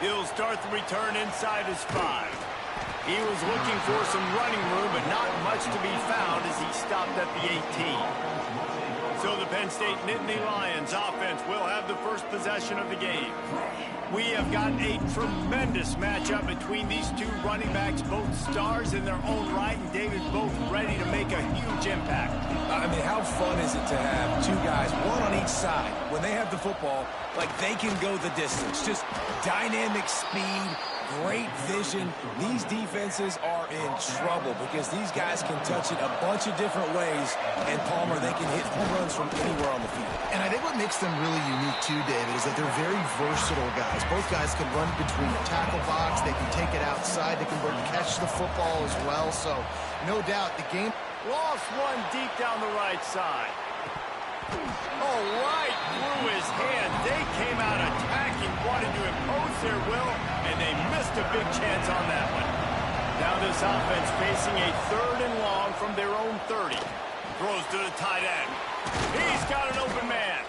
He'll start the return inside his 5. He was looking for some running room, but not much to be found as he stopped at the 18. So the Penn State Nittany Lions offense will have the first possession of the game. We have got a tremendous matchup between these two running backs, both stars in their own right, and David, both ready to make a huge impact. I mean, how fun is it to have two guys, one on each side, when they have the football, like they can go the distance. Just dynamic speed, great vision. These defenses are in trouble because these guys can touch it a bunch of different ways, and Palmer, they can hit home runs from anywhere on the field. And I think what makes them really unique too, David, is that they're very versatile guys. Both guys can run between the tackle box. They can take it outside. They can catch the football as well. So, no doubt, the game... Lost one deep down the right side. Oh, right through his hand. They came out attacking, wanted to impose their will, and they missed a big chance on that one. Now this offense facing a 3rd and long from their own 30. Throws to the tight end. He's got an open man.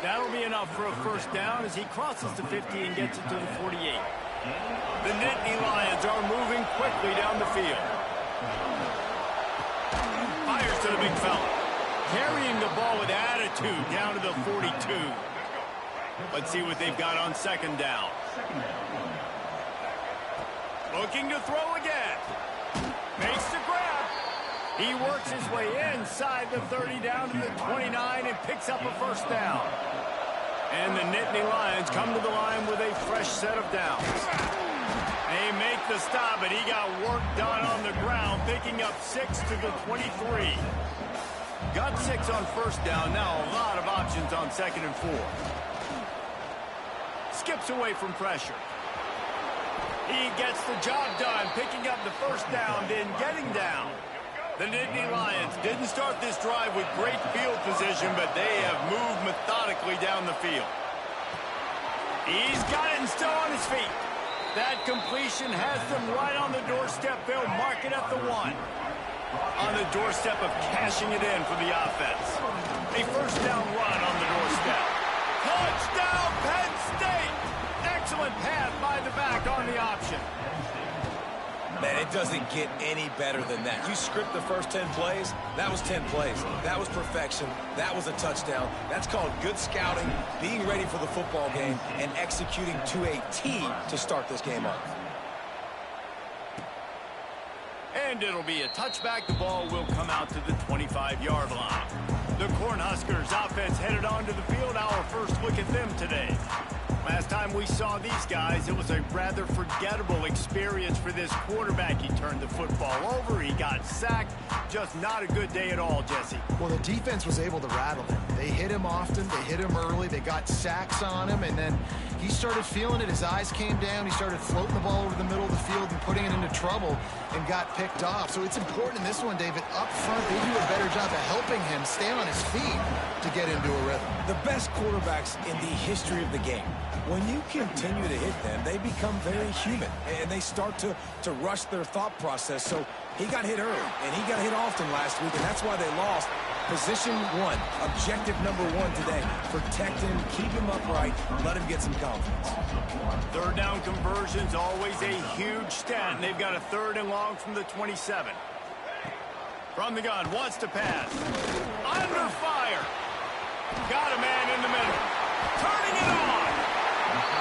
That'll be enough for a first down as he crosses the 50 and gets it to the 48. The Nittany Lions are moving quickly down the field. Fires to the big fella. Carrying the ball with attitude down to the 42. Let's see what they've got on 2nd down. Looking to throw again. Makes the grab. He works his way inside the 30 down to the 29 and picks up a first down. And the Nittany Lions come to the line with a fresh set of downs. They make the stop, but he got work done on the ground, picking up 6 to the 23. Got 6 on first down. Now a lot of options on 2nd and 4. Skips away from pressure. He gets the job done, picking up the first down, then getting down. The Nittany Lions didn't start this drive with great field position, but they have moved methodically down the field. He's got it and still on his feet. That completion has them right on the doorstep. They'll mark it at the 1. On the doorstep of cashing it in for the offense. A first down run on the doorstep. Touchdown, Penn State! Excellent pass by the back on the option. Man, it doesn't get any better than that. You script the first 10 plays, that was 10 plays. That was perfection. That was a touchdown. That's called good scouting, being ready for the football game, and executing to a T to start this game off. And it'll be a touchback. The ball will come out to the 25-yard line. The Cornhuskers offense headed onto the field. Our first look at them today. Last time we saw these guys, it was a rather forgettable experience for this quarterback. He turned the football over. He got sacked. Just not a good day at all, Jesse. Well, the defense was able to rattle him. They hit him often. They hit him early. They got sacks on him, and then he started feeling it. His eyes came down. He started floating the ball over the middle of the field and putting it into trouble and got picked off. So it's important in this one, David, up front, they do a better job of helping him stay on his feet to get into a rhythm. The best quarterbacks in the history of the game, when you continue to hit them, they become very human, and they start to rush their thought process. So he got hit early, and he got hit often last week, and that's why they lost. Position 1, objective number 1 today. Protect him, keep him upright, let him get some confidence. Third down conversions, always a huge stat, and they've got a 3rd and long from the 27. From the gun, wants to pass. Under fire. Got a man in the middle. Turning it on.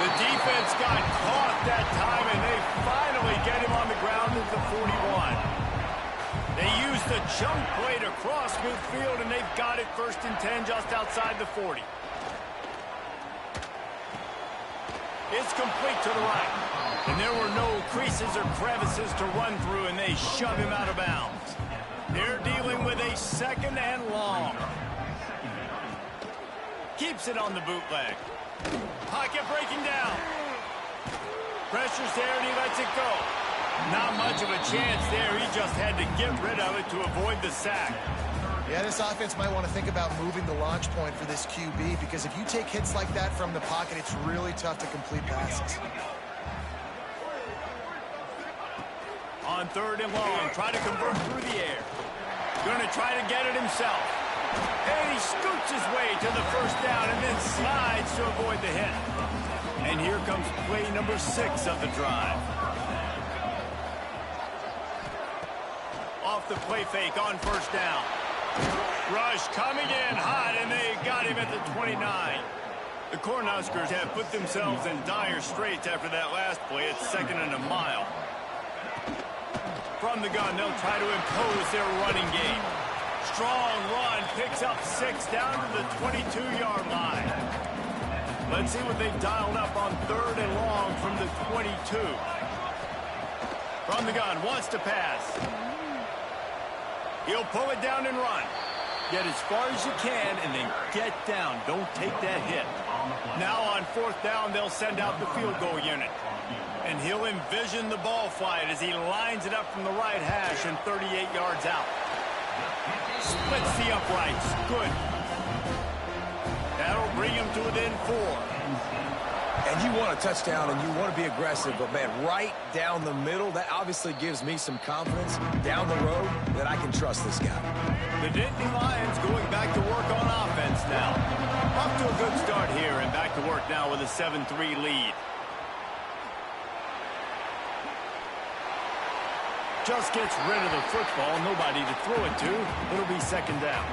The defense got caught that time, and they finally get him on the ground at the 41. They used the jump play to cross midfield, and they've got it 1st and 10 just outside the 40. It's complete to the right. And there were no creases or crevices to run through, and they shove him out of bounds. They're dealing with a 2nd and long. Keeps it on the bootleg. Pocket breaking down. Pressure's there, and he lets it go. Not much of a chance there. He just had to get rid of it to avoid the sack. Yeah, this offense might want to think about moving the launch point for this QB, because if you take hits like that from the pocket, it's really tough to complete passes. On 3rd and long, try to convert through the air. Going to try to get it himself. And he scoots his way to the first down and then slides to avoid the hit. And here comes play number 6 of the drive. Off the play fake on first down. Rush coming in hot, and they got him at the 29. The Cornhuskers have put themselves in dire straits after that last play. It's 2nd and a mile. From the gun, they'll try to impose their running game. Strong run, picks up 6 down to the 22-yard line. Let's see what they've dialed up on 3rd and long from the 22. From the gun, wants to pass. He'll pull it down and run. Get as far as you can and then get down. Don't take that hit. Now on 4th down, they'll send out the field goal unit. And he'll envision the ball flight as he lines it up from the right hash and 38 yards out. Splits the uprights. Good. That'll bring him to within 4. And you want a touchdown and you want to be aggressive, but man, right down the middle, that obviously gives me some confidence down the road that I can trust this guy. The Nittany Lions going back to work on offense now. Off to a good start here and back to work now with a 7-3 lead. Just gets rid of the football, nobody to throw it to. It'll be 2nd down.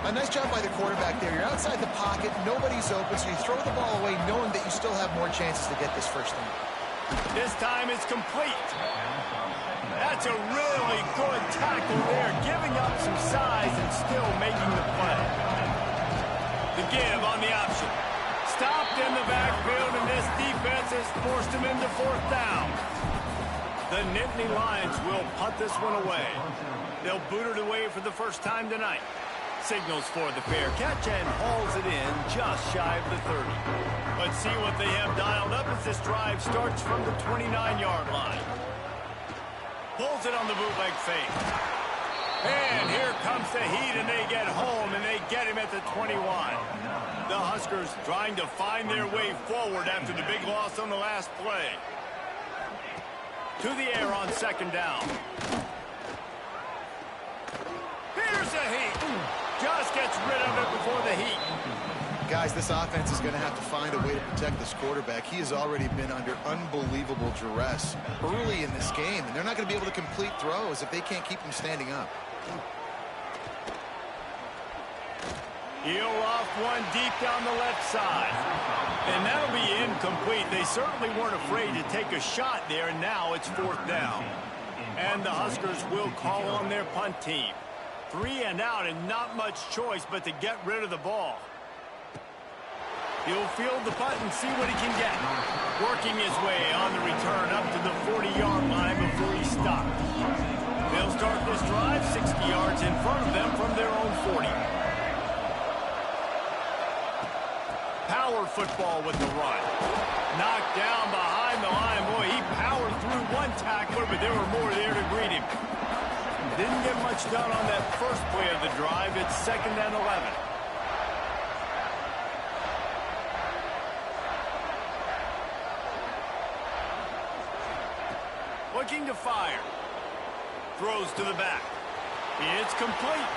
A nice job by the quarterback there. You're outside the pocket, nobody's open, so you throw the ball away knowing that you still have more chances to get this first down. This time it's complete. That's a really good tackle there, giving up some size and still making the play. The give on the option. Stopped in the backfield, and this defense has forced him into 4th down. The Nittany Lions will punt this one away. They'll boot it away for the first time tonight. Signals for the fair catch and hauls it in just shy of the 30. Let's see what they have dialed up as this drive starts from the 29-yard line. Pulls it on the bootleg fake. And here comes the heat, and they get home, and they get him at the 21. The Huskers trying to find their way forward after the big loss on the last play. To the air on 2nd down. Here's the heat. Just gets rid of it before the heat. Guys, this offense is going to have to find a way to protect this quarterback. He has already been under unbelievable duress early in this game, and they're not going to be able to complete throws if they can't keep him standing up. He'll off one deep down the left side. And that'll be incomplete. They certainly weren't afraid to take a shot there, and now it's 4th down. And the Huskers will call on their punt team. 3 and out, and not much choice but to get rid of the ball. He'll field the punt and see what he can get. Working his way on the return up to the 40-yard line before he stopped. They'll start this drive 60 yards in front of them from their own 40. Power football with the run. Knocked down behind the line. Boy, he powered through one tackler, but there were more there to greet him. Didn't get much done on that first play of the drive. It's 2nd and 11. Looking to fire. Throws to the back. It's complete.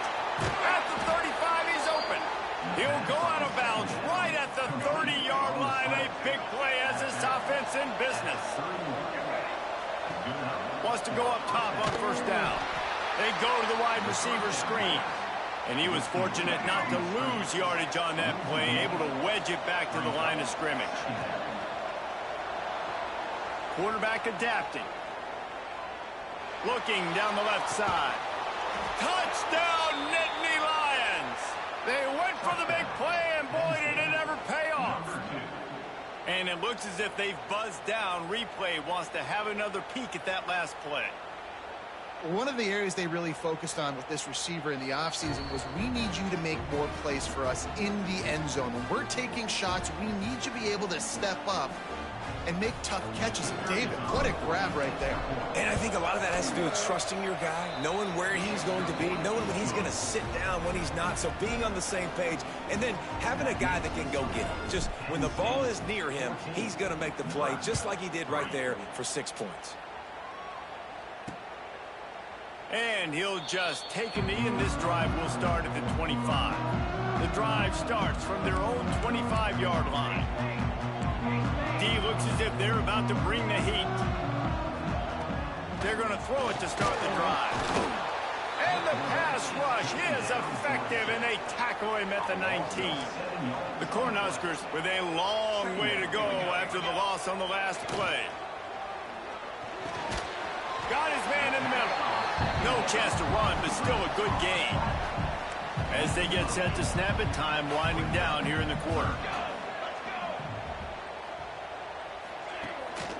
At the 35, he's open. He'll go out of bounds right at the 30-yard line. A big play as this offense in business. Wants to go up top on 1st down. They go to the wide receiver screen. And he was fortunate not to lose yardage on that play, able to wedge it back to the line of scrimmage. Quarterback adapting. Looking down the left side. Touchdown, Nittany Lions! They went for the big play, and boy, did it ever pay off. And it looks as if they've buzzed down. Replay wants to have another peek at that last play. One of the areas they really focused on with this receiver in the offseason was we need you to make more plays for us in the end zone. When we're taking shots, we need you to be able to step up and make tough catches. And David, what a grab right there. And I think a lot of that has to do with trusting your guy, knowing where he's going to be, knowing when he's going to sit down, when he's not, so being on the same page, and then having a guy that can go get it. Just when the ball is near him, he's going to make the play, just like he did right there for 6 points. And he'll just take a knee, and this drive will start at the 25. The drive starts from their own 25-yard line. D looks as if they're about to bring the heat. They're going to throw it to start the drive. And the pass rush is effective, and they tackle him at the 19. The Cornhuskers with a long way to go after the loss on the last play. Got his man in the middle. No chance to run, but still a good gain. As they get set to snap it, time winding down here in the quarter.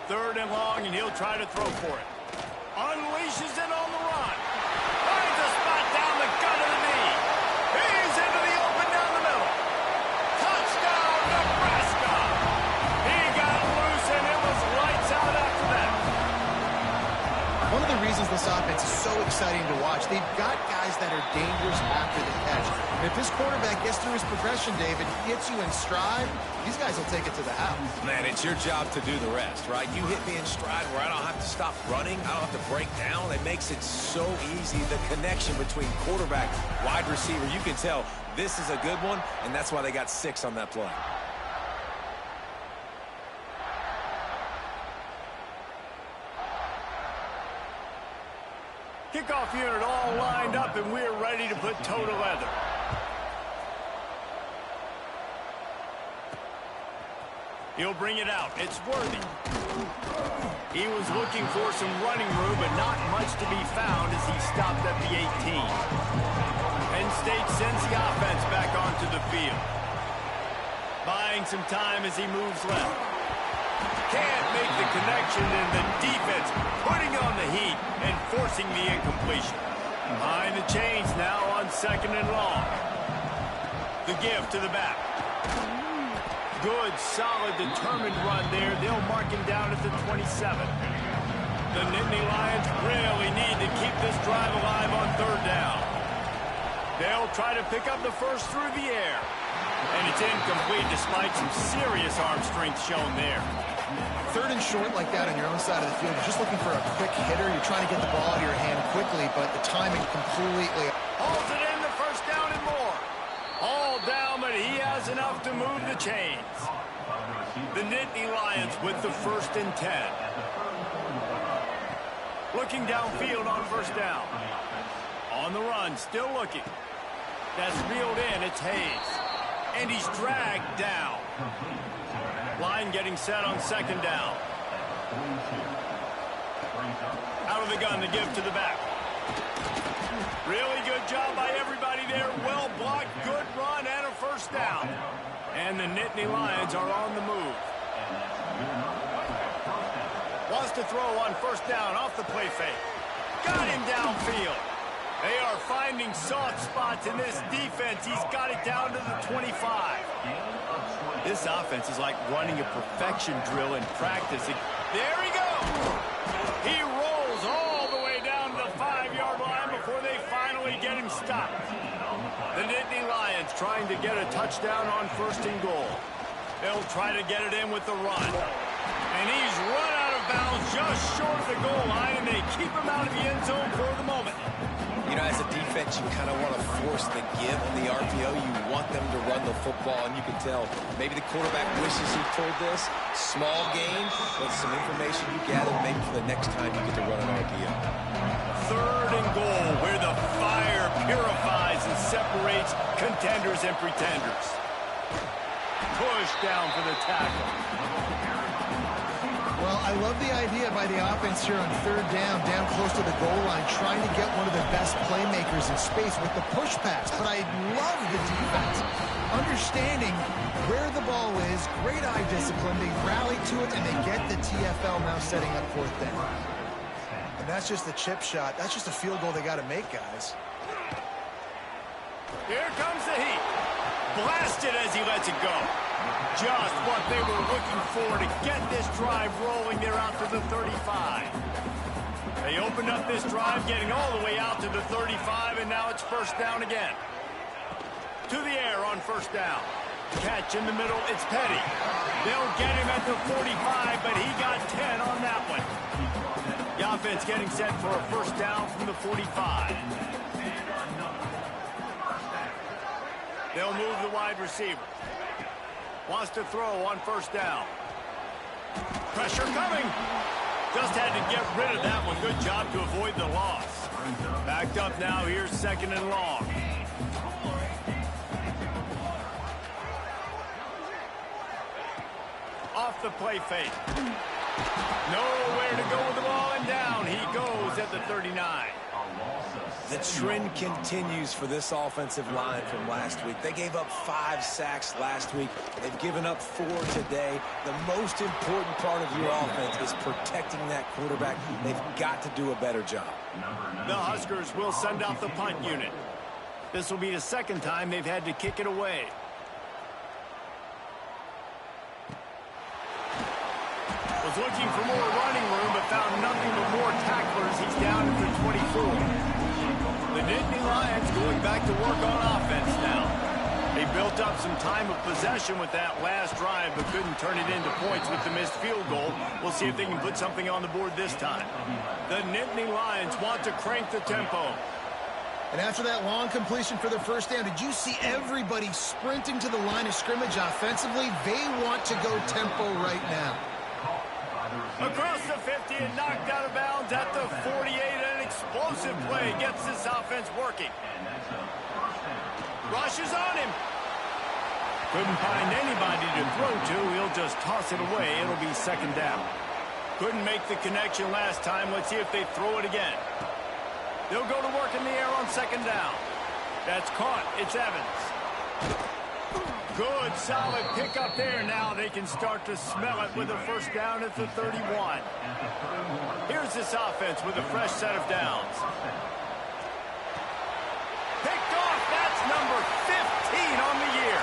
3rd and long, and he'll try to throw for it. Unleashes it on the run. Finds a spot down the gut of the knee. He's into the open down the middle. Touchdown, Nebraska. He got loose, and it was lights out after that. One of the reasons this offense is so exciting to watch, they've got guys that are dangerous after the catch. And if this quarterback gets through his progression, David, hits you in stride, these guys will take it to the house. Man, it's your job to do the rest, right? You hit me in stride where I don't have to stop running. I don't have to break down. It makes it so easy. The connection between quarterback, wide receiver, you can tell this is a good one, and that's why they got 6 on that play. Kickoff unit all lined up, and we're ready to put toe to leather. He'll bring it out. It's Worthy. He was looking for some running room, but not much to be found as he stopped at the 18. Penn State sends the offense back onto the field. Buying some time as he moves left. Can't make the connection, and the defense putting on the heat and forcing the incompletion. Behind the chains now on 2nd and long. The give to the back. Good, solid, determined run there. They'll mark him down at the 27. The Nittany Lions really need to keep this drive alive on 3rd down. They'll try to pick up the first through the air. And it's incomplete despite some serious arm strength shown there. 3rd and short like that on your own side of the field, you're just looking for a quick hitter. You're trying to get the ball out of your hand quickly, but the timing completely. Hauls it in, the 1st down and more. All down, but he has enough to move the chains. The Nittany Lions with the 1st and 10. Looking downfield on 1st down. On the run, still looking. That's reeled in, it's Hayes. And he's dragged down. Line getting set on 2nd down. Out of the gun, the give to the back. Really good job by everybody there. Well blocked, good run, and a 1st down. And the Nittany Lions are on the move. Wants to throw on 1st down off the play fake. Got him downfield. They are finding soft spots in this defense. He's got it down to the 25. This offense is like running a perfection drill in practice. There he goes. He rolls all the way down to the 5-yard line before they finally get him stopped. The Nittany Lions trying to get a touchdown on 1st and goal. They'll try to get it in with the run. And he's run out of bounds just short of the goal line, and they keep him out of the end zone for the moment. You know, as a defense, you kind of want to force the give on the RPO. You want them to run the football, and you can tell maybe the quarterback wishes he told this. Small gain, but some information you gather maybe for the next time you get to run an RPO. 3rd and goal, where the fire purifies and separates contenders and pretenders. Push down for the tackle. Well, I love the idea by the offense here on 3rd down close to the goal line, trying to get one of the best playmakers in space with the push pass. But I love the defense, understanding where the ball is, great eye discipline. They rally to it, and they get the TFL now setting up 4th down. And that's just the chip shot. That's just a field goal they got to make, guys. Here comes the heat. Blasted as he lets it go. Just what they were looking for to get this drive rolling there out to the 35. They opened up this drive, getting all the way out to the 35, and now it's 1st down again. To the air on 1st down. Catch in the middle, it's Petty. They'll get him at the 45, but he got 10 on that one. The offense getting set for a 1st down from the 45. They'll move the wide receiver. Wants to throw on first down. Pressure coming. Just had to get rid of that one. Good job to avoid the loss. Backed up now. Here's second and long. Off the play fake. Nowhere to go with the ball, and down he goes at the 39. The trend continues for this offensive line from last week. They gave up 5 sacks last week. They've given up 4 today. The most important part of your offense is protecting that quarterback. They've got to do a better job. The Huskers will send out the punt unit. This will be the second time they've had to kick it away. Was looking for more running room, but found nothing but more tacklers. He's down at the 24. The Nittany Lions going back to work on offense now. They built up some time of possession with that last drive, but couldn't turn it into points with the missed field goal. We'll see if they can put something on the board this time. The Nittany Lions want to crank the tempo. And after that long completion for the first down, did you see everybody sprinting to the line of scrimmage offensively? They want to go tempo right now. Across the 50 and knocked out of bounds at the 48. An explosive play gets this offense working. Rushes on him. Couldn't find anybody to throw to. He'll just toss it away. It'll be second down. Couldn't make the connection last time. Let's see if they throw it again. They'll go to work in the air on second down. That's caught. It's Evans. Good, solid pickup there. Now they can start to smell it with a first down at the 31. Here's this offense with a fresh set of downs. Picked off. That's number 15 on the year.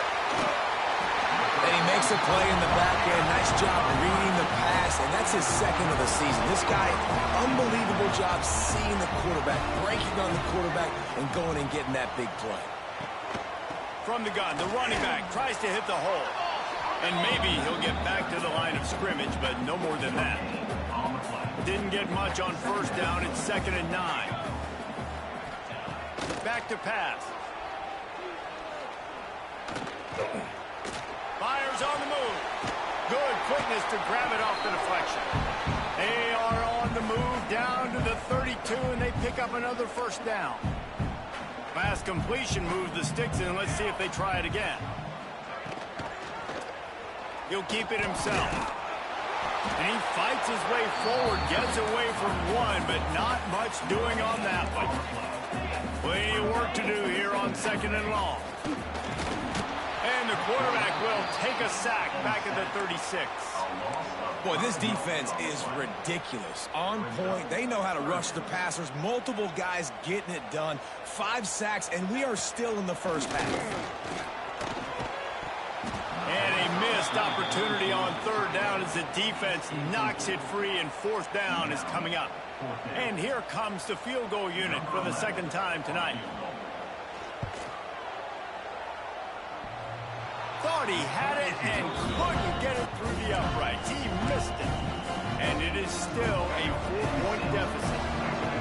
And he makes a play in the back end. Nice job reading the pass, and that's his second of the season. This guy, unbelievable job seeing the quarterback, breaking on the quarterback, and going and getting that big play. From the gun, the running back tries to hit the hole. And maybe he'll get back to the line of scrimmage, but no more than that. Didn't get much on first down. It's 2nd and 9. Back to pass. Fires on the move. Good quickness to grab it off the deflection. They are on the move down to the 32, and they pick up another first down. Fast completion moved the sticks in. Let's see if they try it again. He'll keep it himself. And he fights his way forward, gets away from one, but not much doing on that one. Plenty of work to do here on second and long. And the quarterback will take a sack back at the 36. Boy, this defense is ridiculous. On point. They know how to rush the passers. Multiple guys getting it done. 5 sacks, and we are still in the first half. And a missed opportunity on third down as the defense knocks it free, and fourth down is coming up. And here comes the field goal unit for the second time tonight. Thought he had it and couldn't get it through the uprights. He missed it. And it is still a 4-point deficit.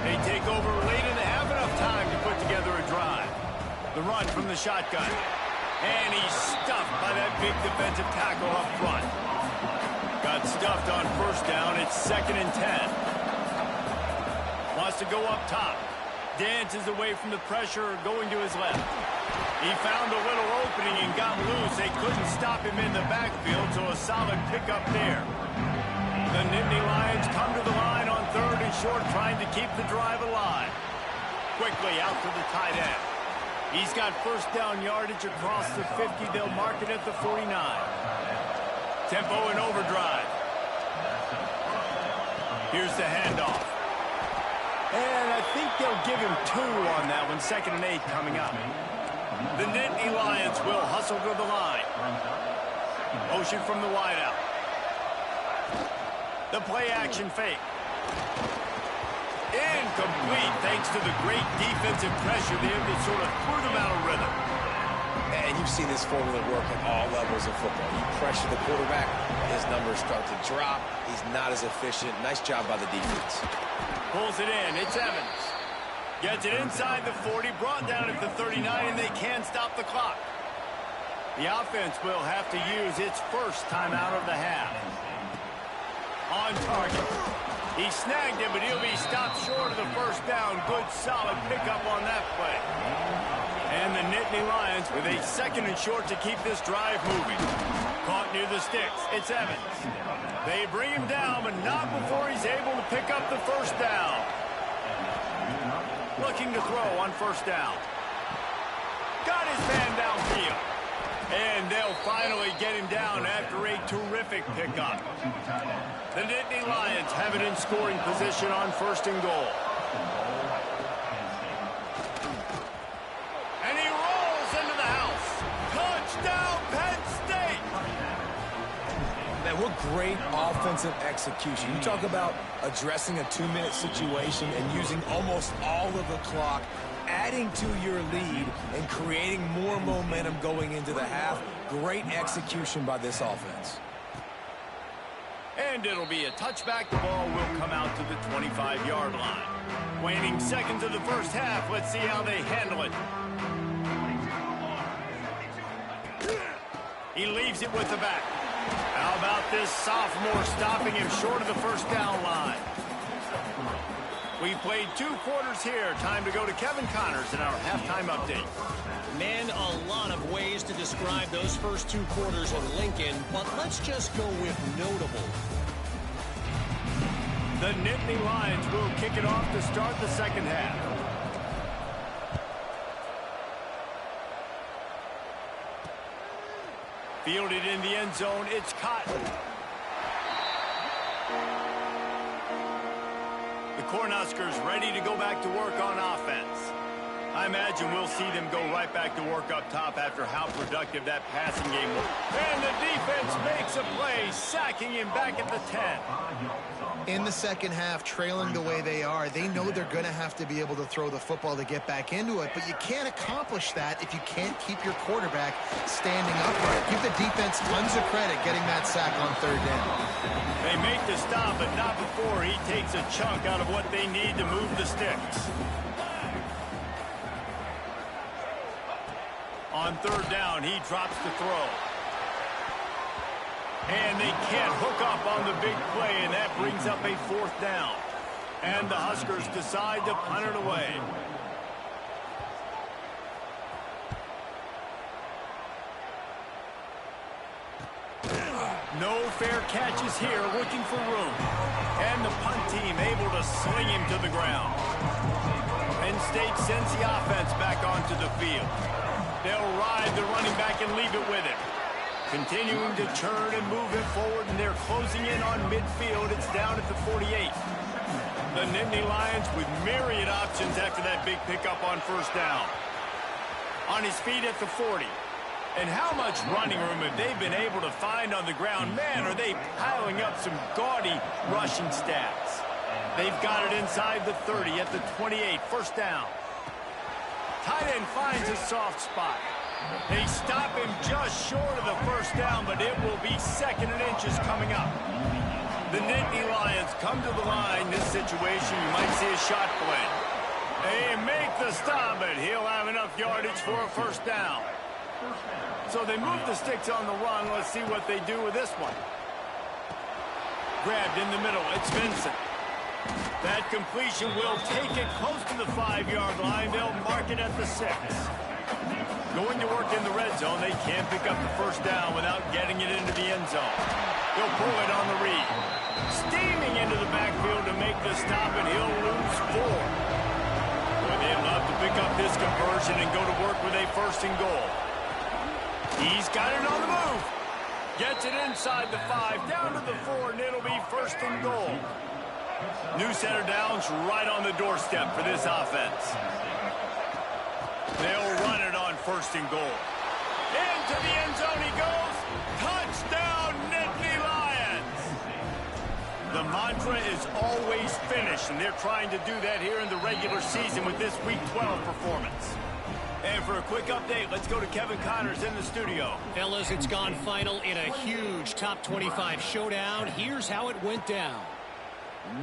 They take over late in the half, enough time to put together a drive. The run from the shotgun. And he's stuffed by that big defensive tackle up front. Got stuffed on first down. It's 2nd and 10. Wants to go up top. Dances away from the pressure, going to his left. He found a little opening and got loose. They couldn't stop him in the backfield, so a solid pickup there. The Nittany Lions come to the line on 3rd and short, trying to keep the drive alive. Quickly out to the tight end. He's got first down yardage across the 50. They'll mark it at the 49. Tempo and overdrive. Here's the handoff. And I think they'll give him 2 on that one. 2nd and 8 coming up. The Nittany Lions will hustle to the line. Motion from the wideout. The play action fake. Incomplete thanks to the great defensive pressure there that sort of threw them out of rhythm. And you've seen this formula work at all levels of football. You pressure the quarterback, his numbers start to drop. He's not as efficient. Nice job by the defense. Pulls it in. It's Evans. Gets it inside the 40, brought down at the 39, and they can't stop the clock. The offense will have to use its first timeout of the half. On target. He snagged it, but he'll be stopped short of the first down. Good, solid pickup on that play. And the Nittany Lions with a 2nd and short to keep this drive moving. Caught near the sticks. It's Evans. They bring him down, but not before he's able to pick up the first down. Looking to throw on first down. Got his man downfield. And they'll finally get him down after a terrific pickup. The Nittany Lions have it in scoring position on 1st and goal. And he rolls into the house. Touchdown, Penn State! Man, what great offensive execution. You talk about addressing a 2-minute situation and using almost all of the clock, adding to your lead and creating more momentum going into the half. Great execution by this offense. And it'll be a touchback. The ball will come out to the 25-yard line. Waning seconds of the first half. Let's see how they handle it. He leaves it with the back. How about this sophomore stopping him short of the first down line? We've played 2 quarters here. Time to go to Kevin Connors in our halftime update. Man, a lot of ways to describe those first 2 quarters in Lincoln, but let's just go with notable. The Nittany Lions will kick it off to start the second half. Fielded in the end zone, it's Cotton. The Cornhuskers ready to go back to work on offense. I imagine we'll see them go right back to work up top after how productive that passing game was. And the defense makes a play, sacking him back at the 10. In the second half, trailing the way they are, they know they're going to have to be able to throw the football to get back into it, but you can't accomplish that if you can't keep your quarterback standing upright. Give the defense tons of credit getting that sack on 3rd down. They make the stop, but not before he takes a chunk out of what they need to move the sticks. On 3rd down, he drops the throw. And they can't hook up on the big play, and that brings up a 4th down. And the Huskers decide to punt it away. No fair catches here, looking for room. And the punt team able to sling him to the ground. Penn State sends the offense back onto the field. They'll ride the running back and leave it with him. Continuing to churn and move it forward, and they're closing in on midfield. It's down at the 48. The Nittany Lions with myriad options after that big pickup on 1st down. On his feet at the 40. And how much running room have they been able to find on the ground? Man, are they piling up some gaudy rushing stats. They've got it inside the 30 at the 28. 1st down. Tight end finds a soft spot. They stop him just short of the 1st down, but it will be 2nd and inches coming up. The Nittany Lions come to the line. This situation, you might see a shot play. They make the stop, but he'll have enough yardage for a 1st down. So they move the sticks on the run. Let's see what they do with this one. Grabbed in the middle. It's Vincent. That completion will take it close to the 5-yard line. They'll mark it at the 6. Going to work in the red zone. They can't pick up the 1st down without getting it into the end zone. He'll pull it on the read. Steaming into the backfield to make the stop, and he'll lose 4. Boy, they'd love to pick up this conversion and go to work with a 1st and goal. He's got it on the move. Gets it inside the 5, down to the 4, and it'll be 1st and goal. New center downs right on the doorstep for this offense. They'll run it on 1st and goal. Into the end zone he goes. Touchdown, Nittany Lions. The mantra is always finish, and they're trying to do that here in the regular season with this Week 12 performance. And for a quick update, let's go to Kevin Connors in the studio. Fellas, it's gone final in a huge top 25 showdown. Here's how it went down.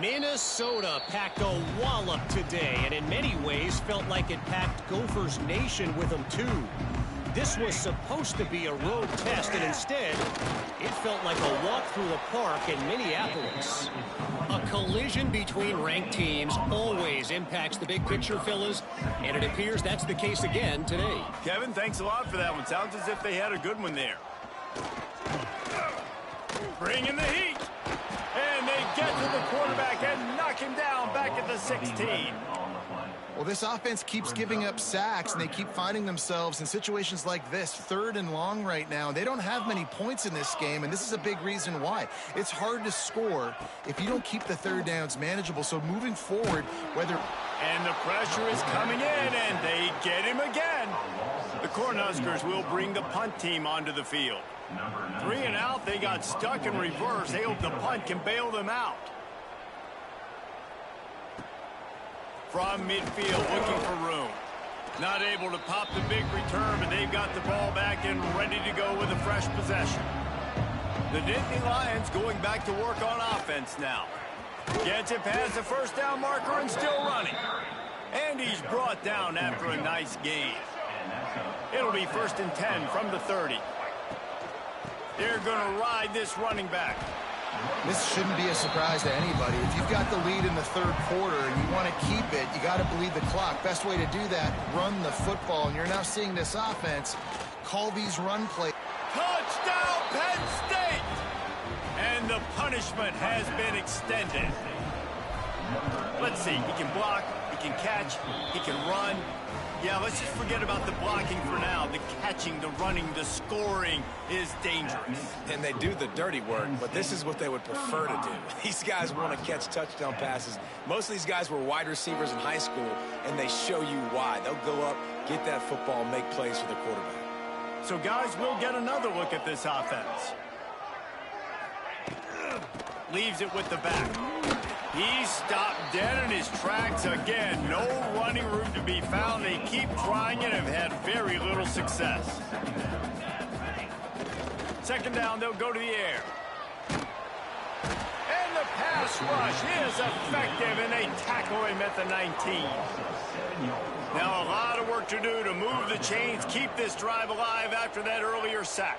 Minnesota packed a wallop today, and in many ways felt like it packed Gophers Nation with them too. This was supposed to be a road test, and instead, it felt like a walk through the park in Minneapolis. A collision between ranked teams always impacts the big picture, fellas, and it appears that's the case again today. Kevin, thanks a lot for that one. Sounds as if they had a good one there. Bring in the heat. And they get to the quarterback and knock him down back at the 16. Well, this offense keeps giving up sacks, and they keep finding themselves in situations like this, 3rd and long right now. They don't have many points in this game, and this is a big reason why. It's hard to score if you don't keep the 3rd downs manageable. So moving forward, whether... And the pressure is coming in, and they get him again. The Cornhuskers will bring the punt team onto the field. 3 and out, they got stuck in reverse. They hope the punt can bail them out. From midfield, looking for room. Not able to pop the big return, but they've got the ball back and ready to go with a fresh possession. The Nittany Lions going back to work on offense now. Gets it past the first down marker and still running. And he's brought down after a nice gain. It'll be 1st and 10 from the 30. They're going to ride this running back. This shouldn't be a surprise to anybody. If you've got the lead in the 3rd quarter and you want to keep it, you got to bleed the clock. Best way to do that, run the football. And you're now seeing this offense call these run plays. Touchdown, Penn State! And the punishment has been extended. Let's see. He can block, he can catch, he can run. Yeah, let's just forget about the blocking for now. The catching, the running, the scoring is dangerous. And they do the dirty work, but this is what they would prefer to do. These guys want to catch touchdown passes. Most of these guys were wide receivers in high school, and they show you why. They'll go up, get that football, and make plays for the quarterback. So, guys, we'll get another look at this offense. Leaves it with the back. He's stopped dead in his tracks again. No running room to be found. They keep trying it and have had very little success. 2nd down, they'll go to the air. And the pass rush is effective, and they tackle him at the 19. Now a lot of work to do to move the chains, keep this drive alive after that earlier sack.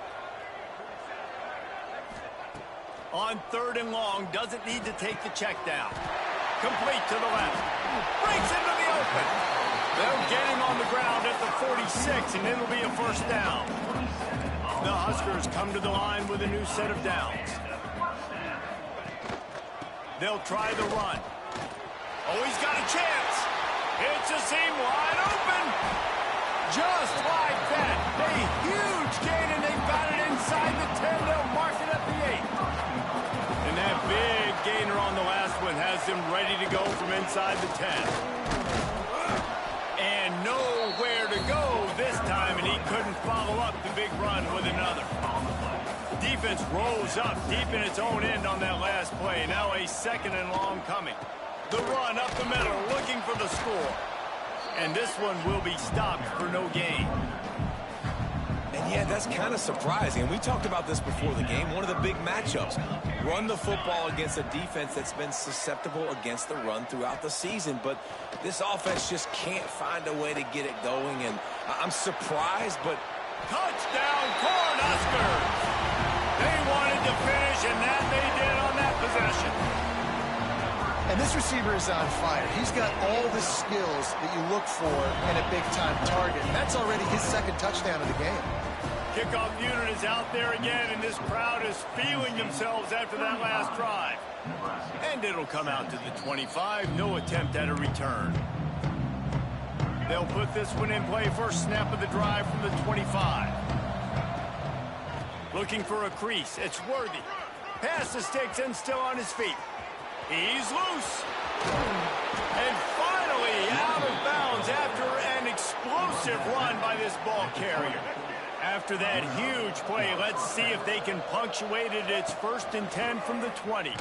On 3rd and long, doesn't need to take the check down. Complete to the left. Breaks into the open. They'll get him on the ground at the 46, and it'll be a 1st down. The Huskers come to the line with a new set of downs. They'll try the run. Oh, he's got a chance. It's a seam wide open. Just like that. A huge gain, and they've got it inside the 10. They'll mark it at the 8. And that big gainer on the last one has him ready to go from inside the 10. And nowhere to go this time, and he couldn't follow up the big run with another. Defense rolls up deep in its own end on that last play. Now a 2nd and long coming. The run up the middle, looking for the score. And this one will be stopped for no gain. And yeah, that's kind of surprising. And we talked about this before the game. One of the big matchups. Run the football against a defense that's been susceptible against the run throughout the season. But this offense just can't find a way to get it going. And I'm surprised, but... Touchdown, Cornhuskers! They wanted to finish, and that they did on that possession. And this receiver is on fire. He's got all the skills that you look for in a big-time target. That's already his 2nd touchdown of the game. Kickoff unit is out there again, and this crowd is feeling themselves after that last drive. And it'll come out to the 25. No attempt at a return. They'll put this one in play. First snap of the drive from the 25. Looking for a crease. It's Worthy. Past the sticks and still on his feet. He's loose. And finally out of bounds after an explosive run by this ball carrier. After that huge play, let's see if they can punctuate it. It's 1st and 10 from the 20.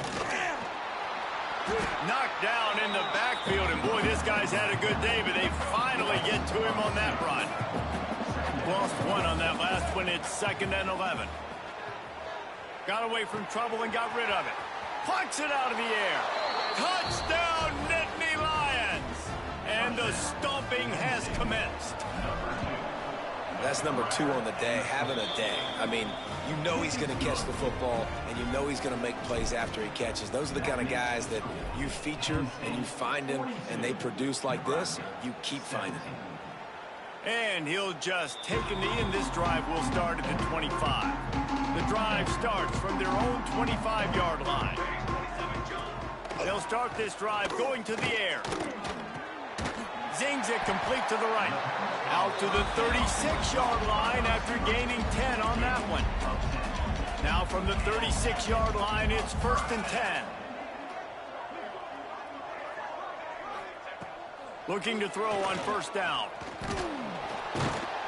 Knocked down in the backfield, and boy, this guy's had a good day, but they finally get to him on that run. Lost one on that last one. It's 2nd and 11. Got away from trouble and got rid of it. Plucks it out of the air. Touchdown, Nittany Lions! And the stomping has commenced. That's number 2 on the day, having a day. I mean, you know he's going to catch the football, and you know he's going to make plays after he catches. Those are the kind of guys that you feature and you find them, and they produce like this. You keep finding them. And he'll just take a knee, and this drive will start at the 25. The drive starts from their own 25-yard line. They'll start this drive going to the air. Zings it complete to the right. Out to the 36-yard line after gaining 10 on that one. Now from the 36-yard line, it's 1st and 10. Looking to throw on 1st down.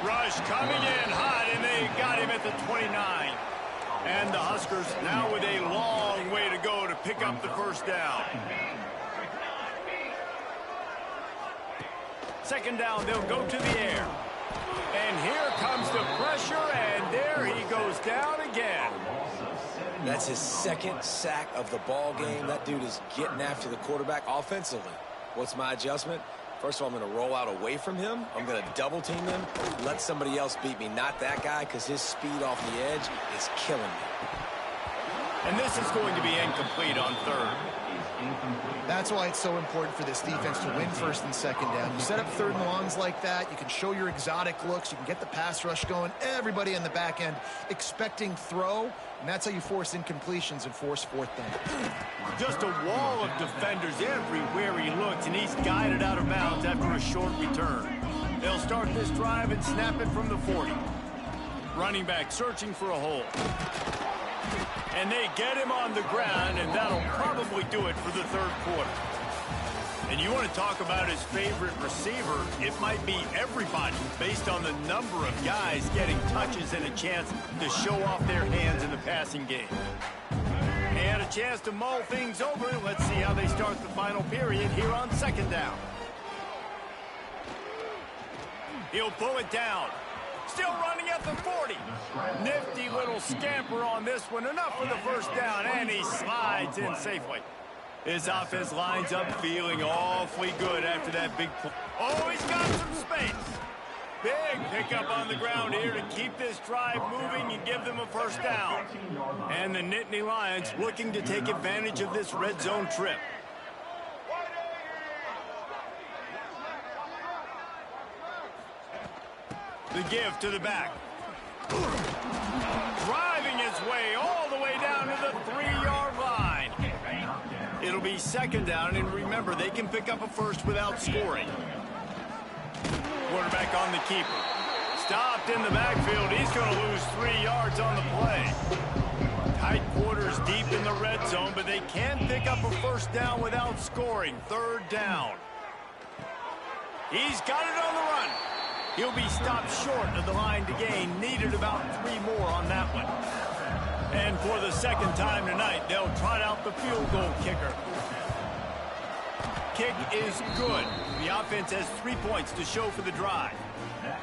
Rush coming in hot, and they got him at the 29. And the Huskers now with a long way to go to pick up the 1st down. 2nd down, they'll go to the air. And here comes the pressure, and there he goes down again. That's his 2nd sack of the ball game. That dude is getting after the quarterback offensively. What's my adjustment? First of all, I'm going to roll out away from him. I'm going to double team him, let somebody else beat me, not that guy, because his speed off the edge is killing me. And this is going to be incomplete on 3rd. That's why it's so important for this defense to win 1st and 2nd down. You set up 3rd and longs like that. You can show your exotic looks. You can get the pass rush going. Everybody in the back end expecting throw, and that's how you force incompletions and force 4th down. Just a wall of defenders everywhere he looks, and he's guided out of bounds after a short return. They'll start this drive and snap it from the 40. Running back searching for a hole. And they get him on the ground, and that'll probably do it for the 3rd quarter. And you want to talk about his favorite receiver, it might be everybody based on the number of guys getting touches and a chance to show off their hands in the passing game. And a chance to mull things over. Let's see how they start the final period here on 2nd down. He'll pull it down. Still running at the 40. Nifty little scamper on this one. Enough for the 1st down, and he slides in safely. His offense lines up feeling awfully good after that big play. Oh, he's got some space. Big pickup on the ground here to keep this drive moving and give them a 1st down. And the Nittany Lions looking to take advantage of this red zone trip. The give to the back. Driving his way all the way down to the 3-yard line. It'll be 2nd down, and remember, they can pick up a 1st without scoring. Quarterback on the keeper. Stopped in the backfield. He's going to lose 3 yards on the play. Tight quarters deep in the red zone, but they can pick up a 1st down without scoring. 3rd down. He's got it on the run. He'll be stopped short of the line to gain. Needed about 3 more on that one. And for the 2nd time tonight, they'll trot out the field goal kicker. Kick is good. The offense has 3 points to show for the drive.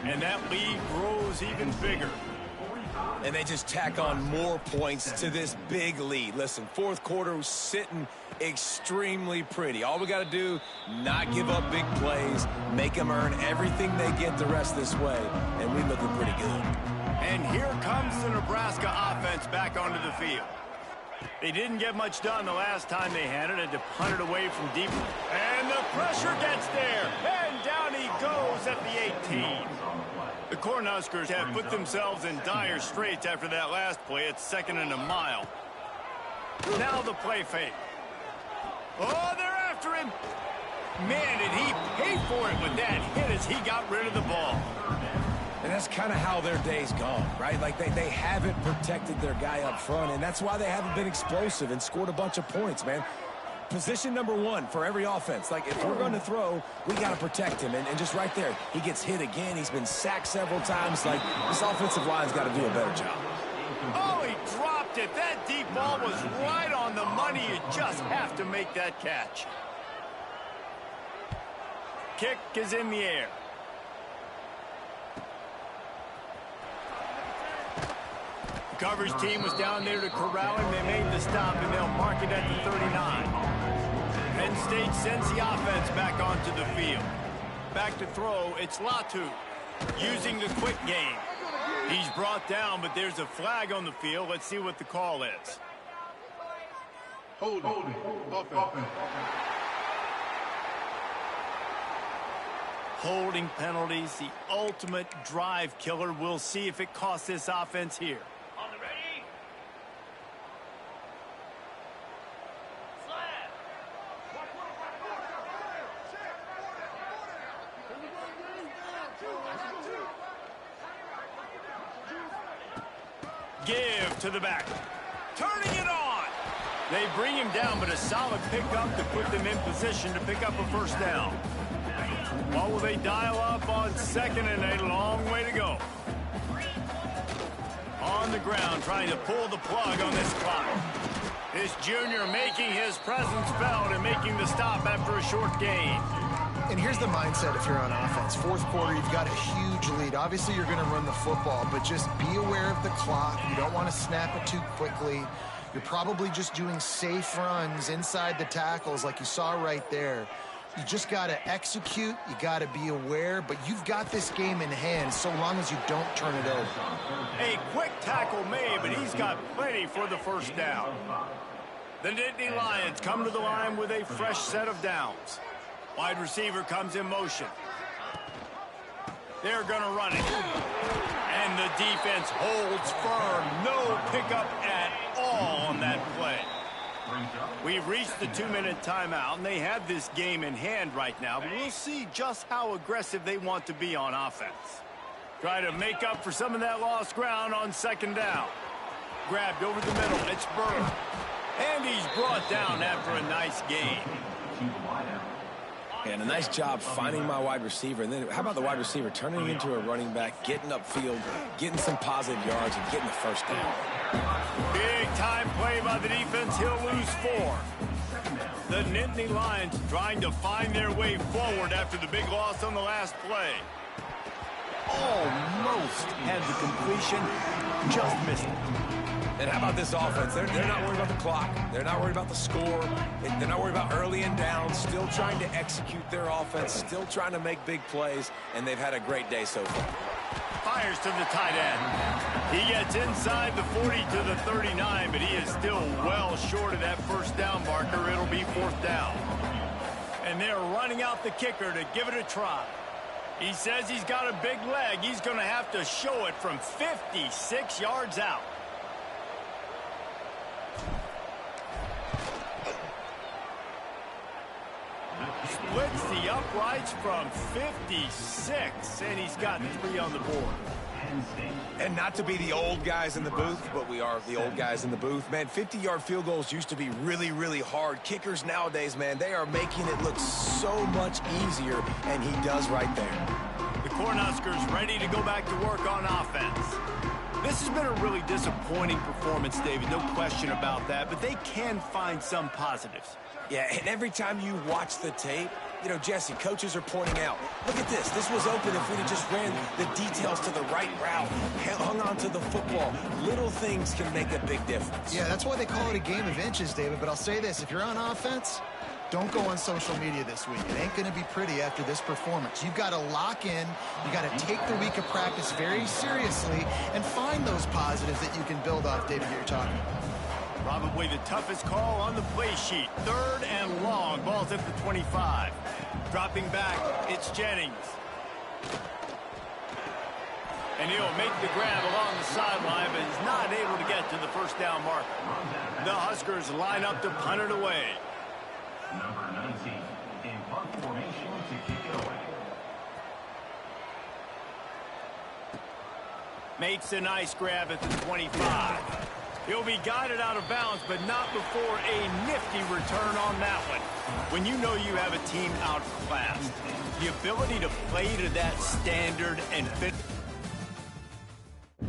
And that lead grows even bigger. And they just tack on more points to this big lead. Listen, 4th quarter was sitting extremely pretty. All we got to do, not give up big plays, make them earn everything they get the rest this way, and we're looking pretty good. And here comes the Nebraska offense back onto the field. They didn't get much done the last time they had it, had to punt it away from deep. And the pressure gets there, and down he goes at the 18. The Cornhuskers have put themselves in dire straits after that last play. It's 2nd and a mile. Now the play fake. Oh, they're after him. Man, did he pay for it with that hit as he got rid of the ball. And that's kind of how their day's gone, right? Like they haven't protected their guy up front, and that's why they haven't been explosive and scored a bunch of points, man. Position number 1 for every offense. Like, if we're going to throw, we got to protect him. And just right there, he gets hit again. He's been sacked several times. Like, this offensive line's got to do a better job. Oh, he dropped it. That deep ball was right on the money. You just have to make that catch. Kick is in the air. The coverage team was down there to corral him. They made the stop, and they'll mark it at the 39. Penn State sends the offense back onto the field. Back to throw, it's Latu. using the quick game. He's brought down, but there's a flag on the field. Let's see what the call is. Holding. Offense. Holding penalties, the ultimate drive killer. We'll see if it costs this offense here. On the ready. Slap. Give to the back. Turning it on. They bring him down, but a solid pickup to put them in position to pick up a first down. What will they dial up on second and a long way to go? On the ground, trying to pull the plug on this clock. This junior making his presence felt and making the stop after a short gain. And here's the mindset if you're on offense. Fourth quarter, you've got a huge lead. Obviously, you're going to run the football, but just be aware of the clock. You don't want to snap it too quickly. You're probably just doing safe runs inside the tackles like you saw right there. You just got to execute. You got to be aware, but you've got this game in hand so long as you don't turn it over. A quick tackle made, but he's got plenty for the first down. The Nittany Lions come to the line with a fresh set of downs. Wide receiver comes in motion. They're going to run it. And the defense holds firm. No pickup at all on that play. We've reached the 2-minute timeout, and they have this game in hand right now, but we'll see just how aggressive they want to be on offense. Try to make up for some of that lost ground on second down. Grabbed over the middle. It's Burr. And he's brought down after a nice gain. And a nice job finding my wide receiver. And then how about the wide receiver turning into a running back, getting upfield, getting some positive yards, and getting the first down. Big time play by the defense. He'll lose 4. The Nittany Lions trying to find their way forward after the big loss on the last play. Almost had the completion, just missed it. And how about this offense? They're not worried about the clock. They're not worried about the score. They're not worried about early and down. Still trying to execute their offense. Still trying to make big plays. And they've had a great day so far. Fires to the tight end. He gets inside the 40 to the 39, but he is still well short of that first down marker. It'll be 4th down. And they're running out the kicker to give it a try. He says he's got a big leg. He's going to have to show it from 56 yards out. Splits the uprights from 56, and he's got 3 on the board. And not to be the old guys in the booth, but we are the old guys in the booth. Man, 50-yard field goals used to be really, really hard. Kickers nowadays, man, they are making it look so much easier, and he does right there. The Cornhuskers ready to go back to work on offense. This has been a really disappointing performance, David, no question about that, but they can find some positives. Yeah, and every time you watch the tape, you know, Jesse, coaches are pointing out, look at this. This was open if we'd have just ran the details to the right route, hung on to the football. Little things can make a big difference. Yeah, that's why they call it a game of inches, David. But I'll say this, if you're on offense, don't go on social media this week. It ain't going to be pretty after this performance. You've got to lock in. You got to take the week of practice very seriously and find those positives that you can build off, David, that you're talking about. Probably the toughest call on the play sheet. 3rd and long. Ball's at the 25. Dropping back, it's Jennings. And he'll make the grab along the sideline, but he's not able to get to the first down marker. The Huskers line up to punt it away. Number 19 in punt formation to kick it away. Makes a nice grab at the 25. He'll be guided out of bounds, but not before a nifty return on that one. When you know you have a team outclassed, the ability to play to that standard and fit